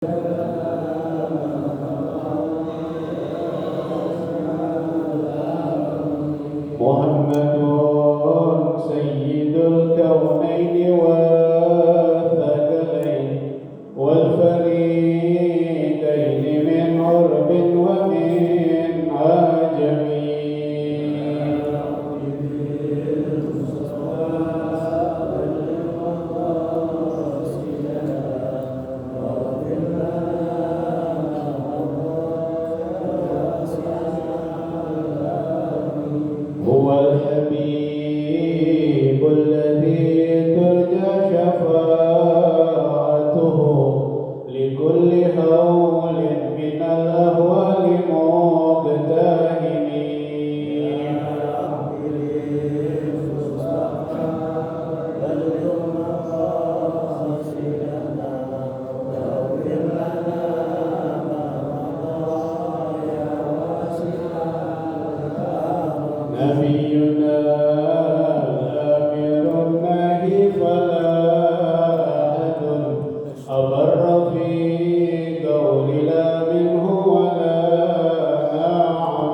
محمد سيد الكونين والثقلين والفريدين من عرب ومن عجم. هو الحبيب الذي ترجى شفاعته لكل هول من الأهوال مقتحم. نبينا الأمير الناهي فلا أحد أبر في قول لا منه ولا نعم.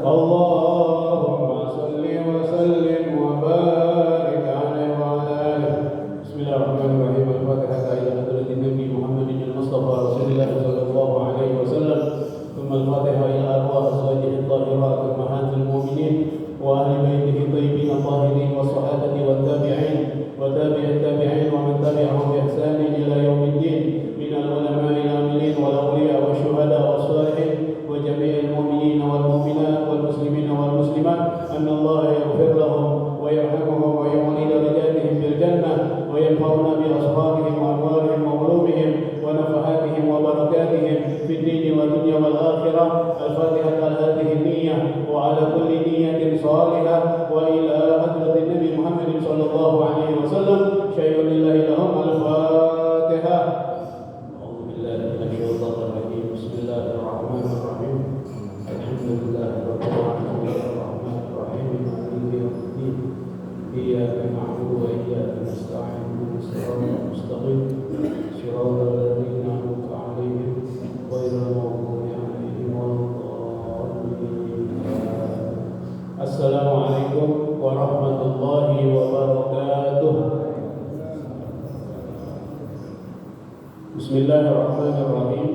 اللهم صل وسلم وبارك عليه وعلى آله. بسم الله الرحمن الرحيم. الفاتحة إلى حضرة النبي محمد المصطفى رسول الله صلى الله عليه وسلم، ثم الفاتحة إلى أرواح أزواجه الطاهرات أمهات المؤمنين وأهل بيته الطيبين الطاهرين والصحابة والتابعين وتابع التابعين ومن تبعهم بإحسان إلى يوم الدين من العلماء العاملين والأولياء والشهداء والصالحين وجميع المؤمنين والمؤمنات والمسلمين والمسلمات، أن الله يغفر لهم ويرحمهم ويعلي درجاتهم في الجنة وينفعنا بأصحابهم وأموالهم وعلومهم ونفحاتهم وبركاتهم في الدين والدنيا والآخرة. الفاتحة على هذه النية وعلى كل نية صالحة وإلى حضرة النبي محمد صلى الله عليه وسلم. شيء لله لهم. الفاتحة. أعوذ بالله من الشيطان الرجيم. بسم الله الرحمن الرحيم. الحمد لله رب العالمين الرحمن الرحيم مالك يوم الدين. إياك نعبد وإياك نستعين اهدنا الصراط المستقيم صراط الذين أنعمت عليهم غير المغضوب عليهم ولا الضالين. السلام عليكم ورحمة الله وبركاته. بسم الله الرحمن الرحيم.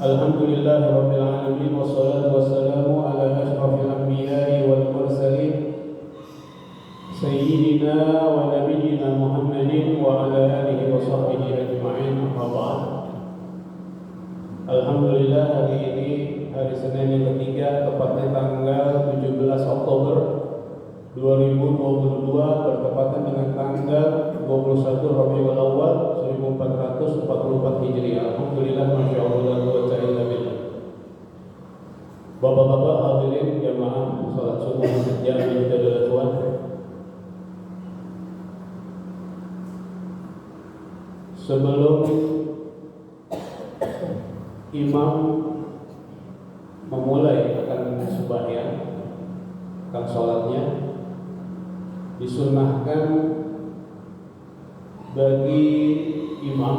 الحمد لله رب العالمين والصلاة والسلام على أشرف الأنبياء والمرسلين سيدنا ونبينا محمد وعلى آله وصحبه أجمعين. أما بعد. Alhamdulillah, hari ini hari Senin yang ketiga, tepatnya tanggal 17 Oktober 2022, bertepatan dengan tanggal 21 Rabiul Awal 1444 Hijriah. Alhamdulillah, Masya Allah, la quwwata illa billah. Bapak-bapak hadirin jamaah salat subuh masjid Jami Hidayah Tuhan. Sebelum imam memulai akan sembahyang, akan sholatnya, disunnahkan bagi imam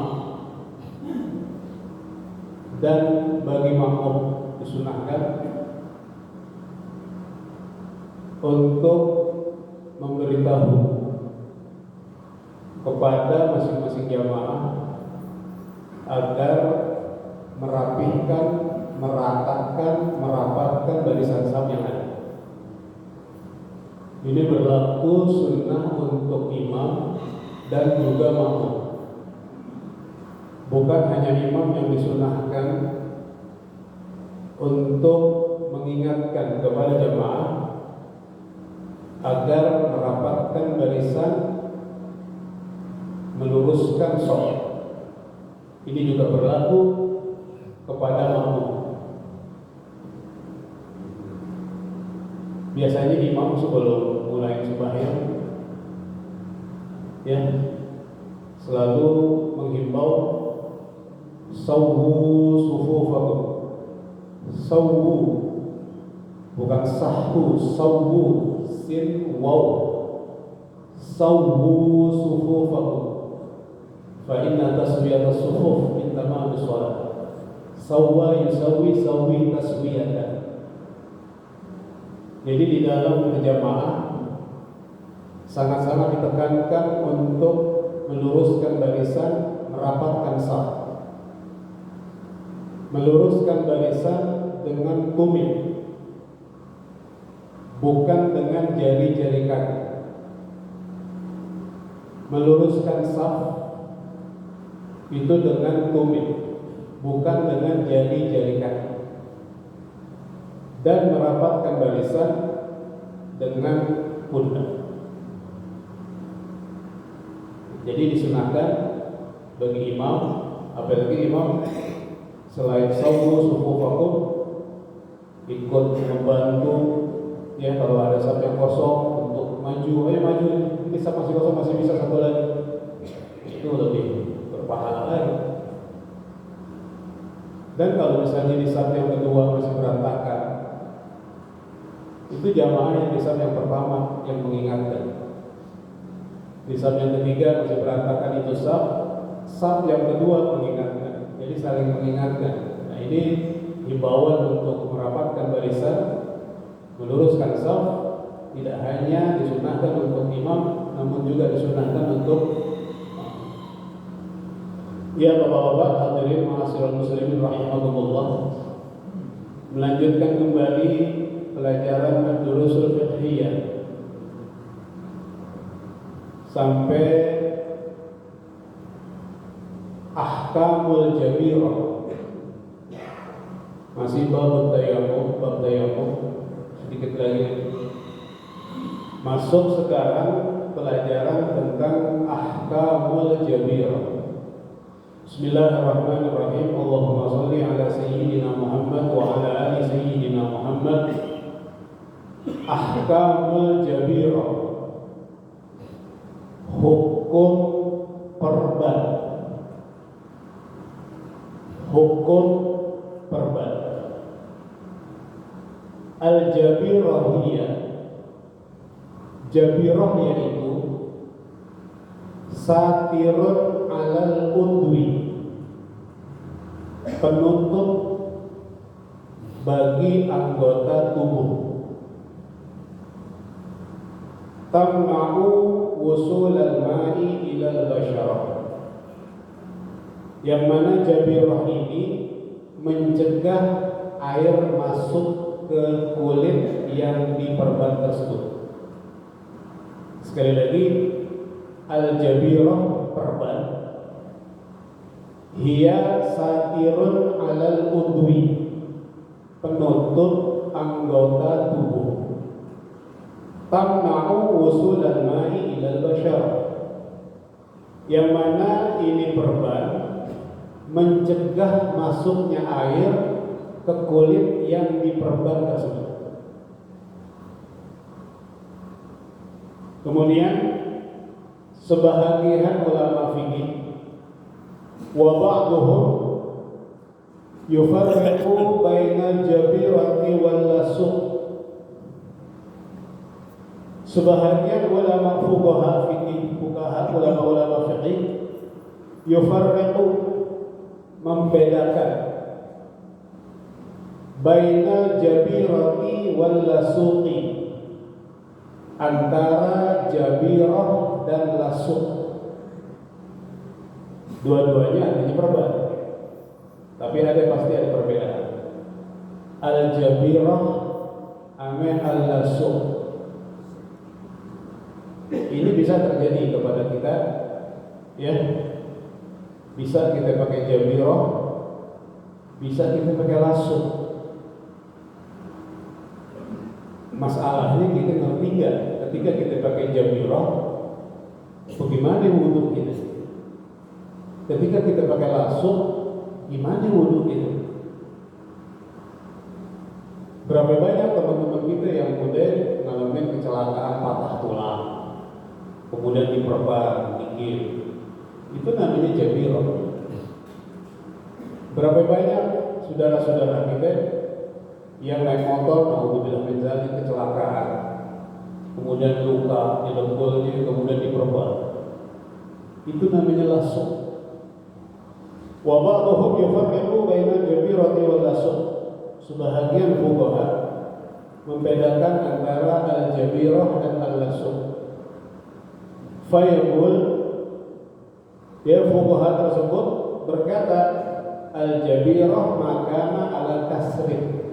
dan bagi makmum disunnahkan untuk memberitahu kepada masing-masing jamaah agar merapihkan, meratakan, merapatkan barisan saf yang ada. Ini berlaku sunnah untuk imam dan juga makmum. Bukan hanya imam yang disunnahkan untuk mengingatkan kepada jemaah agar merapatkan barisan, meluruskan shaf. Ini juga berlaku kepada makmum. Biasanya imam sebelum mulai sembahyang selalu menghimbau Sawwu sufufakum. Sawwu, bukan sahhu, sawwu, sin waw. Sawwu sufufakum. Fa inna taswiyatas sufuf min tamamis shalah. Sawwa yusawwi, sawwi taswiyatan. Jadi di dalam berjamaah sangat-sangat ditekankan untuk meluruskan barisan, merapatkan saf. Meluruskan barisan dengan tumit, bukan dengan jari-jari kaki. Meluruskan saf itu dengan tumit, bukan dengan jari-jari kaki. Dan merapatkan barisan dengan pundak. Jadi disunahkan bagi imam, apalagi imam selain sawwu sufufakum ikut membantu ya, kalau ada saf yang kosong untuk maju, ayo maju, ini saf masih kosong, masih bisa satu lagi, itu lebih berpahala lagi. Dan kalau misalnya di saf yang kedua masih berantakan, itu jamaah yang di saf yang pertama yang mengingatkan. Di saf yang ketiga masih berantakan, itu saf yang kedua mengingatkan. Jadi saling mengingatkan. Nah, ini himbauan untuk merapatkan barisan, meluruskan saf, tidak hanya disunahkan untuk imam, namun juga disunahkan untuk ya bapak-bapak hadirin ma'asyiral muslimin rahimakumullah. Melanjutkan kembali pelajaran ad-durusul fiqhiyah sampai ahkamul jabirah. Masih bab tayammum, sedikit lagi masuk sekarang pelajaran tentang ahkamul jabirah. Bismillahirrahmanirrahim. Allahumma shalli ala sayyidina Muhammad wa ala ali sayyidina Muhammad. Ahkamul jabirah, hukum perban. Hukum perban. Al-jabirah hiya, jabirah yaitu satirun alal udwi, penutup bagi anggota tubuh. Tamna'u wusul al-ma'i ila al-basharah, yang mana jabirah ini mencegah air masuk ke kulit yang diperban tersebut. Sekali lagi, al-jabirah perban, hiya satirun alal udwi, penutup anggota tubuh. Tamna'u wusul al-ma'i ila al-basharah, yang mana ini perban mencegah masuknya air ke kulit yang diperban tersebut. Kemudian sebahagian ulama fikih wa ba'duhum yufarriqu bainal jabirati wal lasuq. Sebahagian ulama fuqaha fikih, ulama fikih yufarriqu, membedakan bainal jabirati wal lasuqi, antara jabirah dan lasuq. Dua-duanya artinya perban, tapi pasti ada perbedaan. Al-jabirah ame al-lasuq. Ini bisa terjadi kepada kita, ya. Bisa kita pakai jabirah, bisa kita pakai lasuq. Masalahnya kita ngerti nggak ketika kita pakai jabirah, bagaimana wudhu kita? Ketika kita pakai lasuq, gimana wudhu kita? Berapa banyak teman-teman kita yang udah ngalamin kecelakaan patah tulang, kemudian diperban, dikit, itu namanya jabirah. Berapa banyak saudara-saudara kita yang naik motor, naudzubillah min dzalik, kecelakaan, kemudian luka di dengkulnya, kemudian diperban. Itu namanya lasuk. Wa ba'dhum yufarriqu baina al-jabirati wal lasuk. Sebahagian fuqaha membedakan antara al-jabirah dan al-lasuk. Fayaqul, ya fuqaha tersebut berkata al-jabirah makana ala kasri.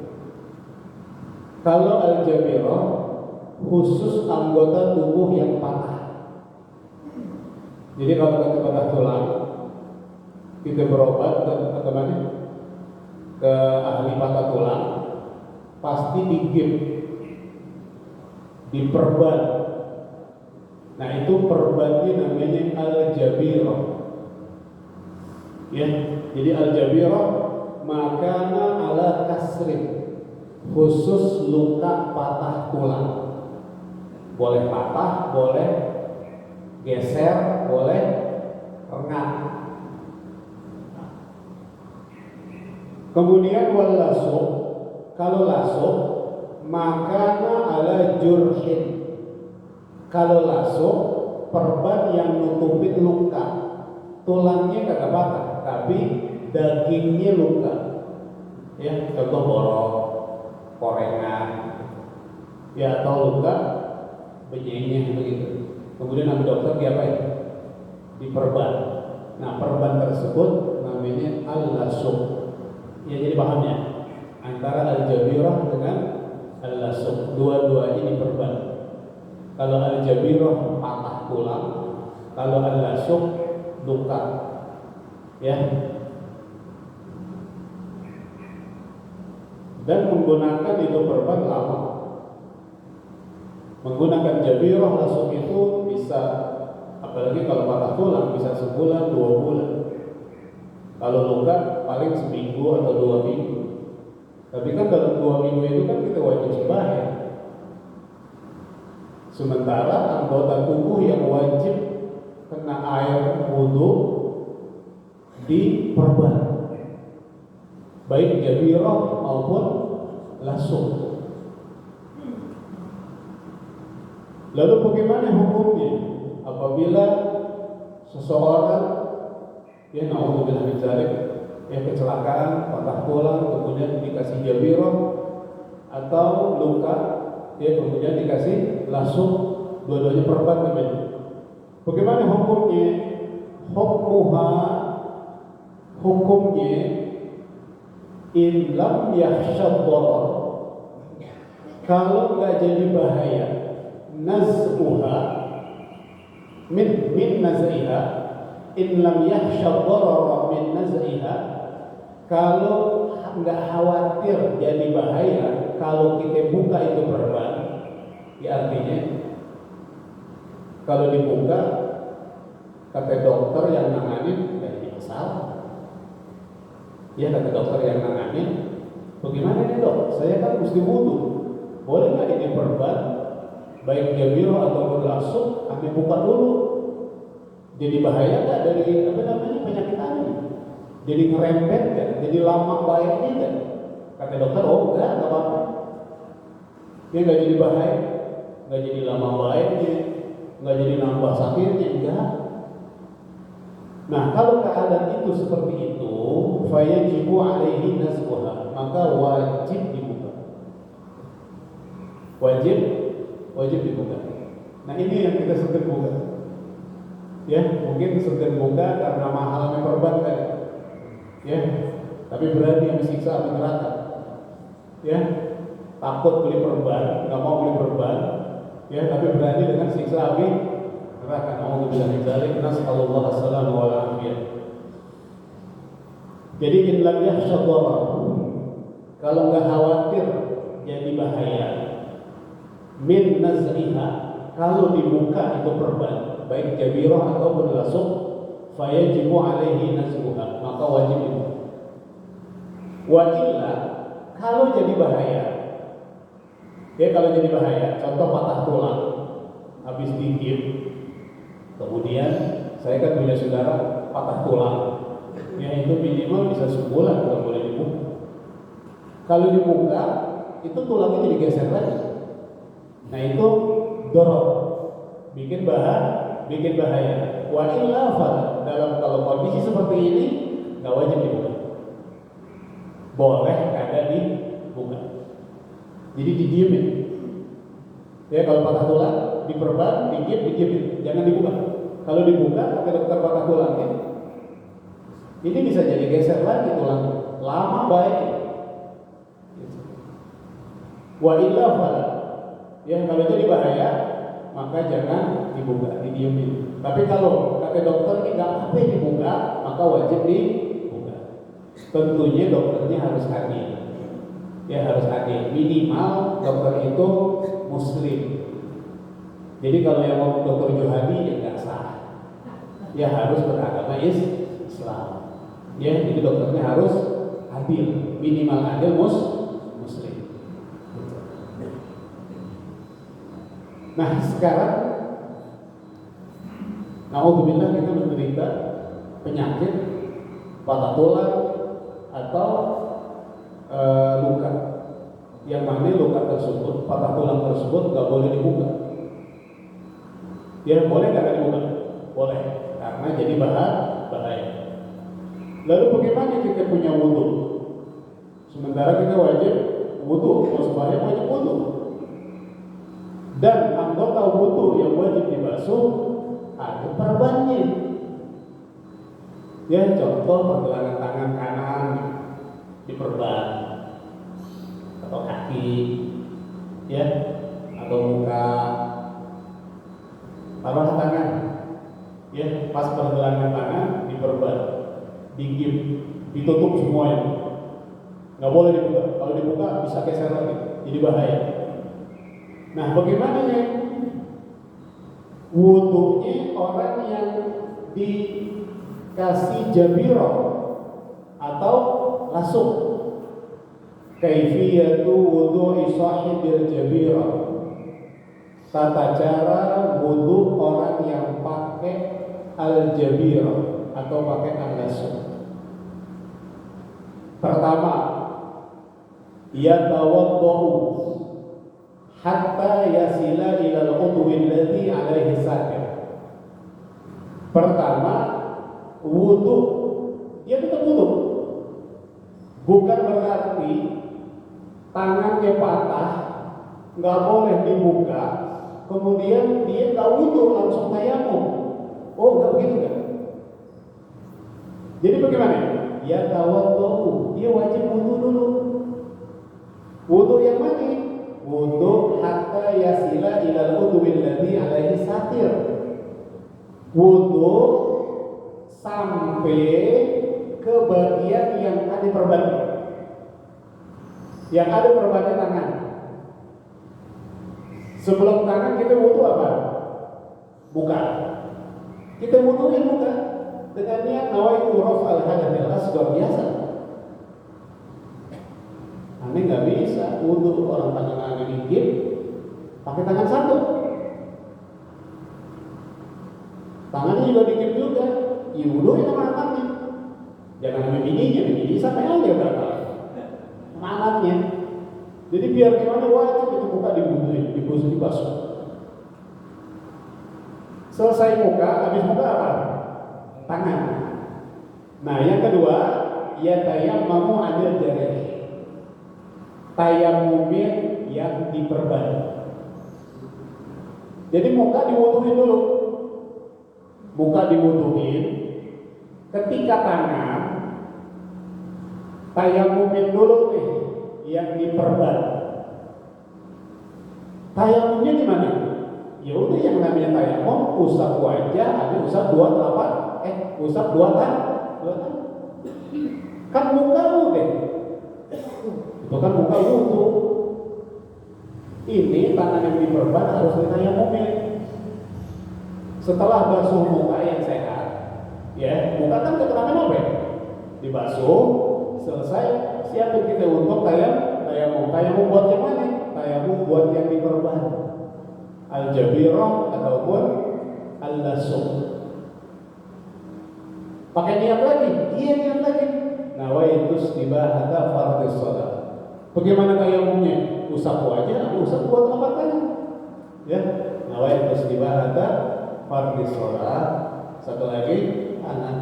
Kalau al-jabirah khusus anggota tubuh yang patah. Jadi kalau kita patah tulang, kita berobat ke mana? Ke ahli patah tulang, pasti digip, diperban. Nah itu perbannya namanya al-jabirah. Ya, jadi al-jabirah makana ala kasrin, khusus luka patah tulang. Boleh patah, boleh geser, boleh rengah. Kemudian wal lasuk, kalau lasuk makana ala jurhin. Kalau lasuk perban yang nutupin luka, tulangnya kagak patah, tapi dagingnya luka. Ya, contoh borok, korengan, ya atau luka benyennya begitu. Kemudian sama dokter diapain? Diperban. Nah, perban tersebut namanya al-lasuk. Ya, jadi pahamnya antara al-jabirah dengan al-lasuk, dua-duanya diperban. Kalau al-jabirah patah tulang, kalau al-lasuk luka. Ya. Dan menggunakan itu perban lama. Menggunakan jabirah lasuk itu bisa, apalagi kalau patah tulang, bisa sebulan, 2 bulan. Kalau luka paling seminggu atau 2 minggu. Tapi kan dalam 2 minggu itu kan kita wajib sembahyang. Sementara anggota tubuh yang wajib kena air wudu diperban, baik jabirah maupun lasuk. Lalu bagaimana hukumnya apabila seseorang ya naudzubillah min dzalik, ya kecelakaan, patah tulang, kemudian dikasih jabirah, atau luka, ya kemudian dikasih lasuk, dua-duanya perban namanya. Bagaimana hukumnya? Hukumnya in lam yakhshad darar, kalau nggak jadi bahaya, naz'uha min naz'iha, in lam yakhshad darar min naz'iha, kalau nggak khawatir jadi bahaya kalau kita buka itu perban, ya artinya kalau dibuka kata dokter yang nanganin nggak jadi masalah. Ya kata dokter yang nanganin, bagaimana nih dok? Saya kan mesti wudu, boleh nggak ini perban, baik jabirah atau lasuk, kami buka dulu. Jadi bahaya nggak dari penyakit ini? Jadi ngerempet kan? Jadi lama baiknya kan? Kata dokter, oh enggak apa-apa. Dia nggak jadi bahaya, nggak jadi lama baiknya, nggak jadi nambah sakitnya, enggak. Nah kalau keadaan itu seperti itu, fayajibu alaihi nazquha, maka wajib dibuka. Wajib dibuka. Nah ini yang kita segan buka. Ya mungkin segan buka karena mahalnya perban kan. Ya, tapi berani yang disiksa api neraka. Ya, takut beli perban, nggak mau beli perban. Ya, tapi berani dengan siksa api neraka. Nauzubillah min dzalik, nasallallahu alaihi wasallam wa alafiyah. Jadi in lam yakhshad darar, kalau nggak khawatir jadi bahaya, min naz'iha, kalau dibuka itu perban, baik jabirah atau lasuk, fayajibu alaihi naz'uha, maka wajib dibuka. Wa illa, kalau jadi bahaya, ya kalau jadi bahaya, contoh patah tulang, habis digigit, kemudian saya kan punya saudara patah tulang, Ya itu minimal bisa sebulan kalau boleh dibuka. Kalau dibuka itu tulangnya jadi geser lagi. Nah itu dorong, bikin bahaya. Wa illa fala, dalam kalau kondisi seperti ini nggak wajib dibuka. Boleh kada dibuka. Jadi didiemin. Ya kalau patah tulang diperban, didiemin, jangan dibuka. Kalau dibuka pakai dokter patah tulangnya, ini bisa jadi geser lagi tulang. Lama baik. Wa illa fala. Ya kalau jadi bahaya, maka jangan dibuka, didiemin. Tapi kalau kata dokter ini nggak apa dibuka, maka wajib dibuka. Tentunya dokternya harus adil. Ya harus adil. Minimal dokter itu Muslim. Jadi kalau yang mau dokter Johadi ya nggak sah. Ya harus beragama Islam. Ya jadi dokternya harus adil. Minimal adil Muslim. Nah sekarang naudzubillah kita menderita penyakit patah tulang atau luka, yang mana luka tersebut, patah tulang tersebut nggak boleh dibuka. Ya boleh nggak dibuka? Boleh, karena jadi bahaya. Lalu bagaimana kita punya wudu? Sementara kita wajib wudu, kalau sembahyang wajib wudu. Dan anggota wudu yang wajib dibasuh ada perbannya. Ya contoh pergelangan tangan kanan diperban, atau kaki, ya, atau muka, taruh tangan, ya pas pergelangan tangan diperban, digigit, ditutup semuanya, nggak boleh dibuka. Kalau dibuka bisa geser lagi, jadi bahaya. Nah, bagaimana ya wudunya orang yang dikasih jabirah atau lasuk? Kaifiyatu wudu'i sahibil jabirah. Tata cara wudu orang yang pakai al-jabirah atau pakai al-lasuk. Pertama, yatawaddau hatta yasila ilal udwi alladhi alaihi satir. Pertama, wudu, dia tetap wudu. Bukan berarti tangannya patah, nggak boleh dibuka, kemudian dia nggak wudu langsung tayamum. Oh, nggak begitu kan? Jadi bagaimana? Ya tawaddu, dia wajib wudu dulu. Wudu yang mana? Wudu hatta yasila ilal udwi alladhi alaihi satir. Wudu sampai ke bagian yang ada perbannya. Yang ada perbannya tangan. Sebelum tangan kita wudu apa? Buka. Kita wuduin buka dengan niat nawaitu raf'al hadathil asghar biasa. Aneh nggak bisa wudu orang tangan dikit pakai tangan satu, tangannya juga dikit juga, ya wuduin sama tangannya. Jangan sampai bininya sampai aja berapa tangannya. Jadi biar gimana wajib itu buka diwuduin, dibasuh. Selesai muka, habis muka apa? Tangan. Nah yang kedua, ya tayammamu adil jarih. Tayamumin yang diperban. Jadi muka diwuduin dulu. Muka diwuduin. Ketika tangan tayamumin dulu nih yang diperban. Tayamumnya gimana? Ya udah yang namanya tayamum, usap wajah, habis usap usap dua tangan. Kan muka udah. Itu kan muka wudu. Ini tangan yang diperban harus ditayamumin. Setelah basuh muka yang sehat, ya muka kan keterangan apa? Dibasuh, selesai, siapin kita untuk tayamum. Tayamum buat yang mana? Tayamum buat yang diperban. Al-jabirah ataupun al-lasuk. Pakai niat lagi? Iya niat lagi. Nawaitu istibahata fardhis shalah. Bagaimana tayamumnya? Usap wajah, usap buat telapak tangan. Ya, nawaitu istibahata fardhis shalah. Satu lagi tangan.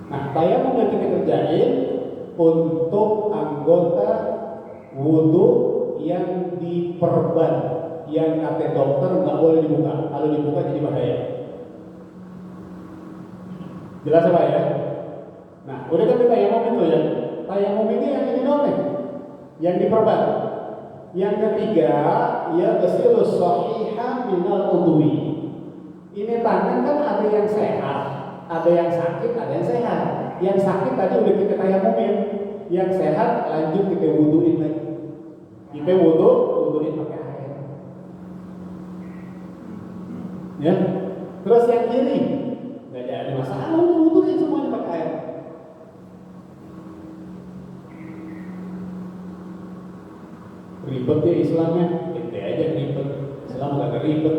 Nah, tayamum yang kita kerjain untuk anggota wudhu yang diperban, yang kata dokter nggak boleh dibuka. Kalau dibuka jadi bahaya. Jelas apa ya? Nah, udah kan tayamum itu ya. Tayamum ini yang ini doang, yang diperban. Yang ketiga, ya ghasilus shahihah minal udwi. Ini tangan kan ada yang sehat, ada yang sakit, ada yang sehat. Yang sakit tadi udah kita tayamumin, yang sehat lanjut kita wuduin lagi. Kita wuduin pakai air. Ya. Terus yang kiri, nggak ada masalah, wuduin semuanya pakai air. Ribet ya Islamnya, ente aja ribet. Islam nggak ribet,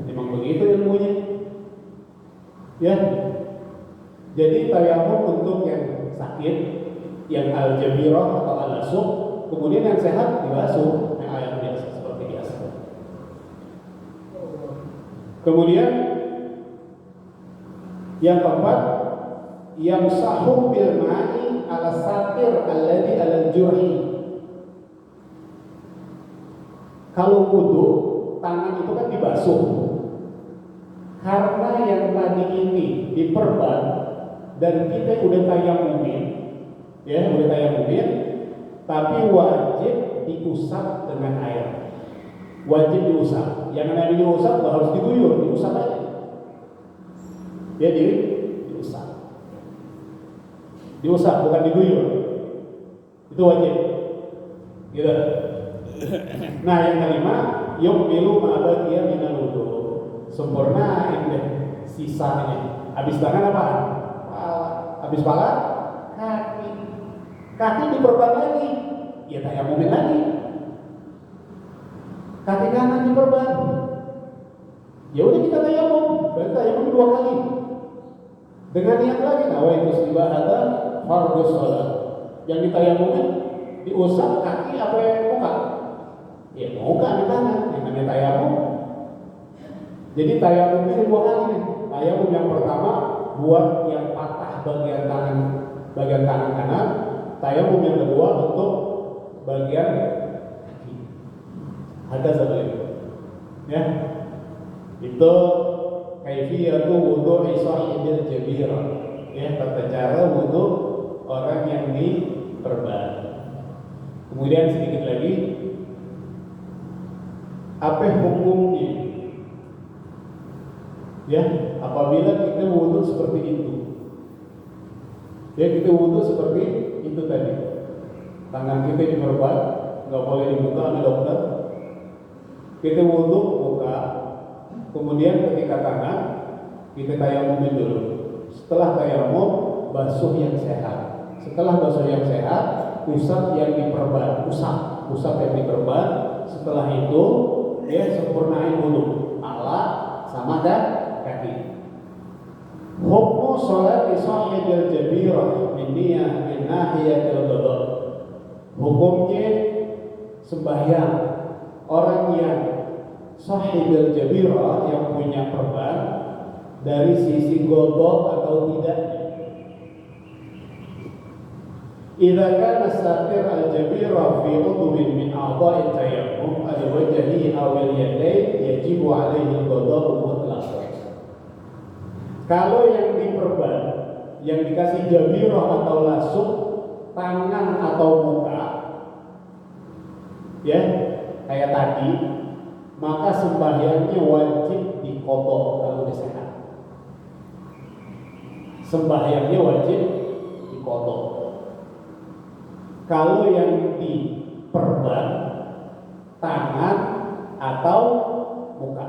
emang begitu ilmunya. Ya. Jadi tayamum untuk yang sakit, yang al-jabirah atau al-asuq, kemudian yang sehat dibasuh dengan air biasa seperti biasa. Kemudian yang keempat, yang sahu bil ma'i ala satir alladhi ala jurhi. Kalau wudu, tangan itu kan dibasuh. Karena yang tadi ini diperban dan kita udah tayamumin, ya udah tayamumin, tapi wajib diusap dengan air. Wajib diusap. Yang namanya diusap nggak harus diguyur, diusap aja. Ya diusap. Diusap bukan diguyur. Itu wajib. Gitu. Nah yang kelima, yuqbilu ma baqiya minal wudu. Sempurnain deh sisanya. Habis tangan apa? Habis pala, kaki. Kaki diperban lagi. Ya tayamumin lagi. Kaki kanan diperban. Ya udah kita tayamum. Berarti tayamum 2 kali. Dengan niat lagi, nawaitu istibahata fardhus shalah. Yang ditayamumin diusap kaki apa muka? Ya muka di tangan. Yang namanya tayamum. Jadi tayamum ini 2 kali nih. Tayamum yang pertama buat yang patah bagian tangan kanan. Tayamum yang kedua untuk bagian kaki. Ada satu lagi. Ya. Itu kaifiyatu wudu sahihil jabirah. Ya, tata cara wudu orang yang diperban. Kemudian sedikit lagi, apa hukumnya? Ya, apabila kita wudu seperti itu, ya kita wudu seperti itu tadi, tangan kita diperban, nggak boleh dibuka oleh dokter. Kita wudu buka, kemudian ketika tangan kita tayamumin dulu. Setelah tayamum, basuh yang sehat. Setelah basuh yang sehat, usap yang diperban, usap yang diperban. Setelah itu, ya sempurnain wudu, ala sama dan kaki. Hukmu sholat sahibil jabirah min nahiyatil qada. Hukumnya sembahyang orang yang sahibil jabirah, yang punya perban, dari sisi godok atau tidaknya. Idza kana satir al-jabirah fi udwin min a'dha'i tayammum al-wajhi aw al-yadayn yajibu 'alaihi al-qada'u mutlaqan. Kalau yang diperban, yang dikasih jabirah atau lasuk, tangan atau muka, ya kayak tadi, maka sembahyangnya wajib diqadha kalau udah sehat. Sembahyangnya wajib diqadha. Kalau yang diperban, tangan atau muka,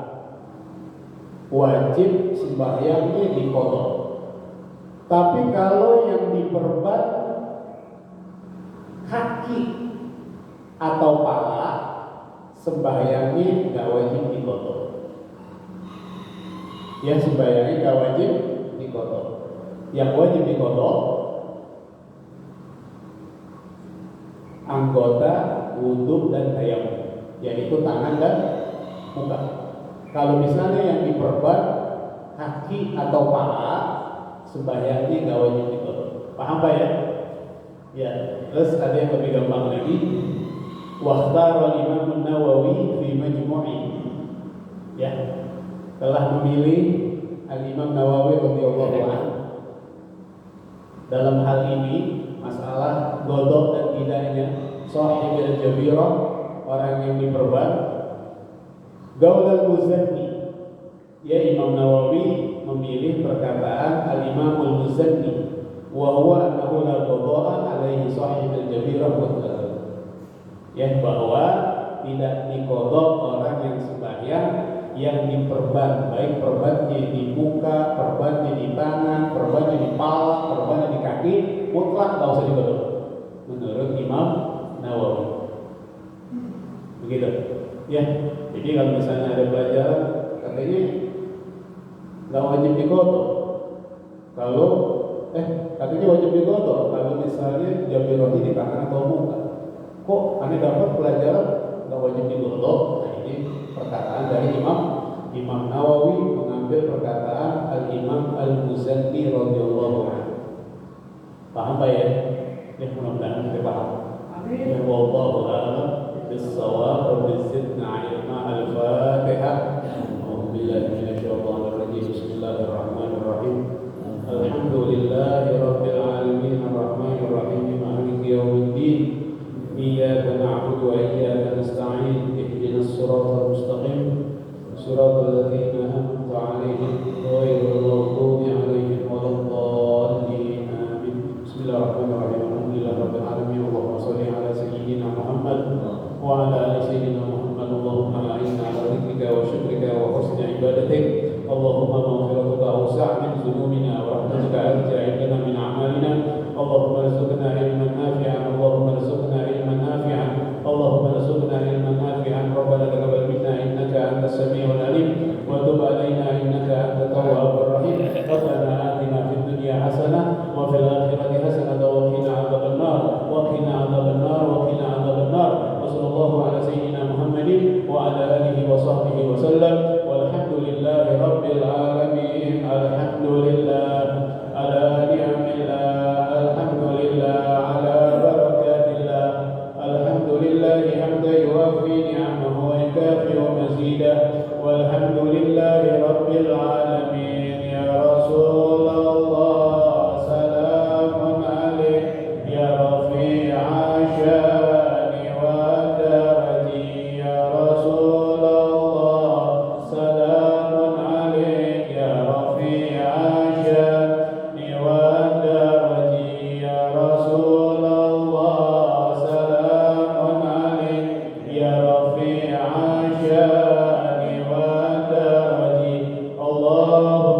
wajib sembahyangnya diqadha. Tapi kalau yang diperban kaki atau pala, sembahyangnya nggak wajib diqadha. Ya sembahyangnya nggak wajib dikodok. Yang wajib dikodok anggota wudhu dan tayamum, yaitu tangan dan muka. Kalau misalnya yang diperban kaki atau paha, sembahyangnya nggak wajib dikodok. Paham Pak ya? Ya. Terus ada yang lebih gampang lagi. Wakhtara Imam Nawawi fi Majmu'i. Ya. Telah memilih Al-Imam Nawawi radhiyallahu anhu dalam hal ini masalah godok dan tidaknya sahibul jabirah, orang yang diperban, gaul al-Muzanni. Ya, Imam Nawawi memilih perkataan al-Imam al-Muzanni, wa huwa annahu la qada'a alaihi sahibul jabirah mutlaqan. Ya, bahwa tidak dikodok orang yang sembahyang yang diperban, baik perbannya di muka, perbannya di tangan, perbannya di pala, perbannya di kaki, mutlak nggak usah dikodok menurut Imam Nawawi. Begitu. Ya, jadi kalau misalnya ada pelajaran katanya nggak wajib dikodok. Kalau katanya wajib dikodok kalau misalnya jabirahnya di tangan atau muka. Kok aneh dapat pelajaran nggak wajib dikodok? Nah, ini perkataan dari Imam Nawawi mengambil perkataan Al-Imam Al-Muzanni radhiyallahu anhu. Paham Pak ya? Ya, mudah-mudahan kita paham. Amin. Wallahu a'lam bis-shawab wa bizidna ilma al-Fatihah. A'udzu billahi minasyaitonir rajim. Bismillahirrahmanirrahim. Alhamdulillahi rabbil alamin arrahmanir rahim maliki yaumiddin. Iyyaka na'budu wa iyyaka nasta'in. Ihdinas siratal mustaqim. Siratal ladzina an'amta 'alaihim ghairil maghdubi 'alaihim waladdallin. Amin. Bismillahirrahmanirrahim. Alhamdulillahirabbil alamin. Allahumma shalli 'ala sayyidina Muhammad wa 'ala ali sayyidina Muhammad. Allahumma a'inna 'ala dzikrika wa syukrika wa husni ibadatik. Allahumma maghfiratuka awsa' min dzunubina wa rahmatuka arja 'indana min a'malina. Allahumma rizqna ilman nafi'an. Allahumma rizqna ilman nafi'an. Allahumma rizqna ilman nafi'an. Rabbana taqabbal minna innaka antas samiul alim wa tub 'alaina innaka antat tawwabur rahim. Rabbana atina fid dunya hasanah wa fil akhirati hasanah wa qina adzabannar wa qina adzabannar wa qina adzabannar. Wa sallallahu ala sayyidina Muhammadin wa ala alihi wa sahbihi wa sallam. Walhamdulillahi rabbil alamin. Alhamdulillah ala ni'amillah. Alhamdulillah ala barakatillah. Alhamdulillahi hamdan yuwafi ni'amahu wa yukafi'u mazidah. Walhamdulillahi rabbil alamin. Ya Rasulullah salamun alaik ya rafi'a syani wa daraji. Ya Rasulullah salamun alaik ya rafi'a syani wa daraji. Ya Rasulullah salamun alaik ya rafi'a syani wa daraji. Allah